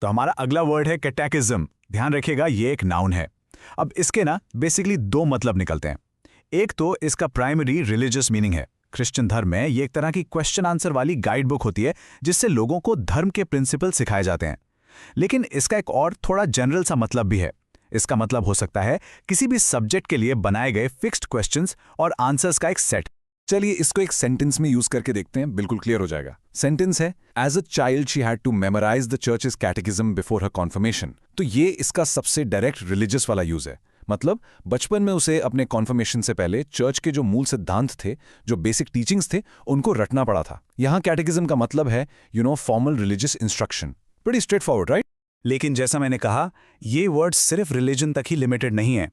तो हमारा अगला वर्ड है कैटेकिज्म। ध्यान रखिएगा, ये एक नाउन है। अब इसके ना बेसिकली दो मतलब निकलते हैं। एक तो इसका प्राइमरी रिलीजियस मीनिंग है। क्रिश्चियन धर्म में ये एक तरह की क्वेश्चन आंसर वाली गाइड बुक होती है जिससे लोगों को धर्म के प्रिंसिपल सिखाए जाते हैं। लेकिन इसका एक और थोड़ा जनरल सा मतलब भी है। इसका मतलब हो सकता है किसी भी सब्जेक्ट के लिए बनाए गए फिक्स्ड क्वेश्चंस और आंसर्स का एक सेट। चलिए इसको एक सेंटेंस में यूज करके देखते हैं, बिल्कुल क्लियर हो जाएगा। सेंटेंस है, as a child she had to memorise the church's catechism before her confirmation. तो ये इसका सबसे डायरेक्ट रिलीजियस वाला यूज है। मतलब बचपन में उसे अपने कॉन्फर्मेशन से पहले चर्च के जो मूल सिद्धांत थे, जो बेसिक टीचिंग्स थे, उनको रटना पड़ा था। यहाँ कैटेकिज्म का मतलब है formal religious instruction. Pretty straight forward, right? लेकिन जैसा मैंने कहा, ये वर्ड सिर्फ रिलीजन तक ही लिमिटेड नहीं है।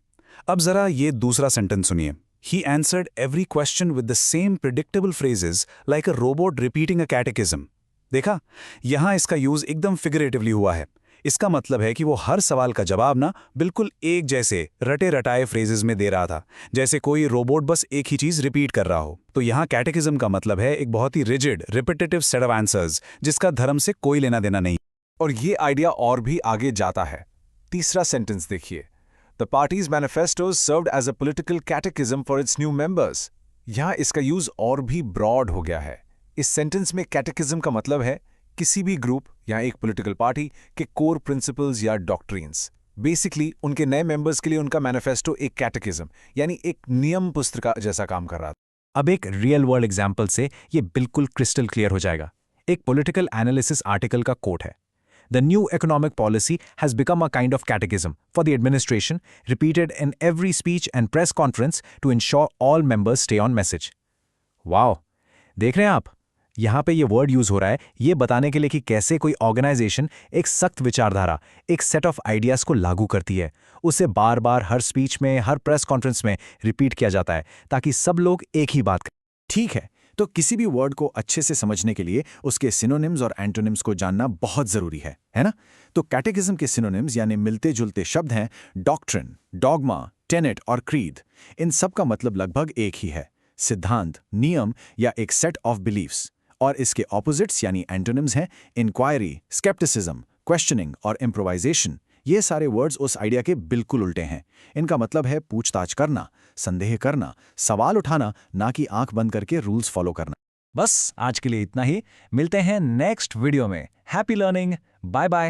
अब जरा ये दूसरा सेंटेंस सुनिए। He answered every question with the same predictable phrases like a robot repeating a catechism. देखा, यहां इसका यूज एकदम फिगरेटिवली हुआ है। इसका मतलब है कि वो हर सवाल का जवाब ना बिल्कुल एक जैसे रटे रटाए फ्रेजेस में दे रहा था, जैसे कोई रोबोट बस एक ही चीज रिपीट कर रहा हो। तो यहाँ कैटेकिज्म का मतलब है एक बहुत ही rigid repetitive set of answers जिसका धर्म से कोई लेना देना नहीं। और ये आइडिया और भी आगे जाता है। तीसरा सेंटेंस देखिए, The party's manifestos served as a political catechism for its new members. यहाँ इसका यूज और भी ब्रॉड हो गया है। इस सेंटेंस में कैटेकिज्म का मतलब है किसी भी ग्रुप या एक पॉलिटिकल पार्टी के कोर प्रिंसिपल्स या डॉक्ट्रिन्स। बेसिकली उनके नए मेंबर्स के लिए उनका मैनिफेस्टो एक कैटेकिज्म यानी एक नियम पुस्तिका जैसा काम कर रहा था। अब एक रियल वर्ल्ड एग्जाम्पल से ये बिल्कुल क्रिस्टल क्लियर हो जाएगा। एक पॉलिटिकल एनालिसिस आर्टिकल का कोट है, The new economic policy has become a kind of catechism for the administration, repeated in every speech and press conference to ensure all members stay on message. Wow! देख रहे हैं आप? यहाँ पे ये word use हो रहा है ये बताने के लिए कि कैसे कोई ऑर्गेनाइजेशन एक सख्त विचारधारा, एक सेट ऑफ आइडियाज को लागू करती है। उसे बार बार हर स्पीच में, हर प्रेस कॉन्फ्रेंस में रिपीट किया जाता है ताकि सब लोग एक ही बात करें। ठीक है, तो किसी भी वर्ड को अच्छे से समझने के लिए उसके सिनोनिम्स और एंटोनिम्स को जानना बहुत जरूरी है ना? तो कैटेकिज्म के सिनोनिम्स यानी मिलते जुलते शब्द हैं डॉक्ट्रिन, डॉगमा, टेनेट और क्रीड। इन सब का मतलब लगभग एक ही है, सिद्धांत, नियम या एक सेट ऑफ बिलीफ्स। और इसके ऑपोजिट्स यानी एंटोनिम्स हैं इंक्वायरी, स्केप्टिसिज्म, क्वेश्चनिंग और इम्प्रोवाइजेशन। ये सारे वर्ड्स उस आइडिया के बिल्कुल उल्टे हैं। इनका मतलब है पूछताछ करना, संदेह करना, सवाल उठाना, ना कि आंख बंद करके रूल्स फॉलो करना। बस आज के लिए इतना ही। मिलते हैं नेक्स्ट वीडियो में। Happy learning, bye bye.